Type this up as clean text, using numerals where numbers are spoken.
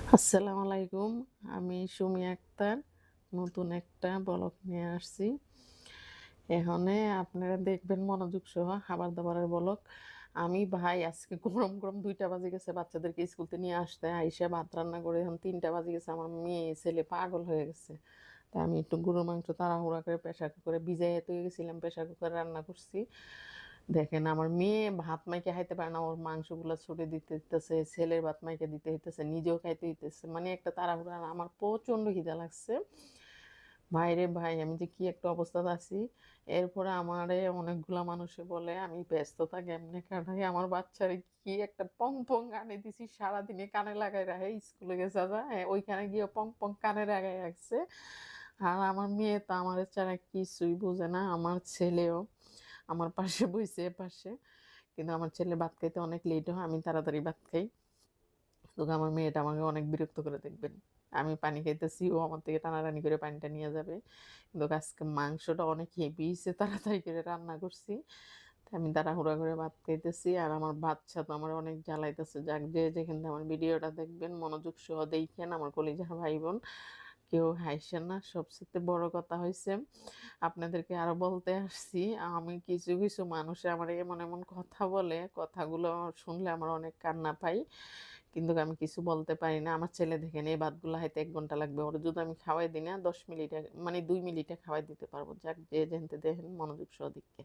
আসসালামু আলাইকুম। আমি সুমি আক্তার নতুন একটা ব্লগ নিয়ে আসছি। এখানে আপনারা দেখবেন মনোযোগ সহ খাবার-দাবারের ব্লগ। আমি ভাই আজকে গরম, গরম ২টা বাজে গেছে বাচ্চাদেরকে স্কুল থেকে নিয়ে আসতে। আইসা ভাত রান্না করে এখন ৩টা বাজে গেছে। আমার মেয়ে ছেলে পাগল হয়ে গেছে। তাই আমি একটু গরুর মাংস তাড়াহুড়া করে প্রেসার কুকারে ভিজাইয়া থুয়ে গেছিলাম। প্রেসার কুকারে রান্না করছি। দেখেন আমার মেয়ে ভাত মাইখা খাইতে পারে না। ওর মাংসগুলা ছুঁড়ে দিতে হইতেছে, ছেলের ভাত মাইখা দিতে হইতেছে, নিজেও খাইতে হইতেছে। মানে একটা তাড়াহুড়া। আর আমার প্রচন্ড খিদা লাগছে। ভাইরে ভাই আমি যে কি একটা অবস্থাতে আছি। এরপরে আমারে অনেকগুলা মানুষে বলে আমি ব্যস্ততা কেমনে কাটাই। আমার বাচ্চারে কি একটা পং, পং গানে দিছি সারাদিনে কানে লাগায় রাখে স্কুলে গেছে যা। ওইখানে গিয়ে পং, পং কানে লাগায় রাখছে। আর আমার মেয়ে তো আমারে ছাড়া কিছুই বুঝে না। আমার ছেলেও আমার পাশে বইছে এপাশে। কিন্তু আমার ছেলে ভাত খাইতে অনেক লেট হয়। আমি তাড়াতাড়ি ভাত খাই। তো আমার মেয়েটা আমাকে অনেক বিরক্ত করে দেখবেন। আমি পানি খাইতেছি, ও আমার থেকে টানাটানি করে পানিটা নিয়ে যাবে। কিন্তু আজকে মাংসটা অনেক হেভি হইছে, তাড়াতাড়ি করে রান্না করছি। তো আমি তাড়াহুড়া করে ভাত খাইতেছি। আর আমার বাচ্চা তো আমার অনেক জ্বালাইতেছে। যাক যে যেখান থেকে আমার ভিডিওটা দেখবেন মনোযোগ সহ দেইখেন আমার কলিজার ভাই-বোন। কেউ হাইসেন না। সবচাইতে বড় কথা হইছে আপনাদেরকে আরো বলতে আসছি, আমি কিছু, কিছু মানুষে আমারে এমন, এমন কথা বলে, কথাগুলো শুনলে আমার অনেক কান্না পাই। কিন্তু আমি কিছু বলতে পারি না। আমার ছেলে দেখেন এই ভাতগুলা খাইতে ১ ঘন্টা লাগবে। ওরে যদি আমি খাওয়াই দিই না ১০ মিনিটে মানে ২ মিনিটে খাওয়াই দিতে পারবো। যাক যে যেনতে দেখেন মনোযোগ সহ দিকে।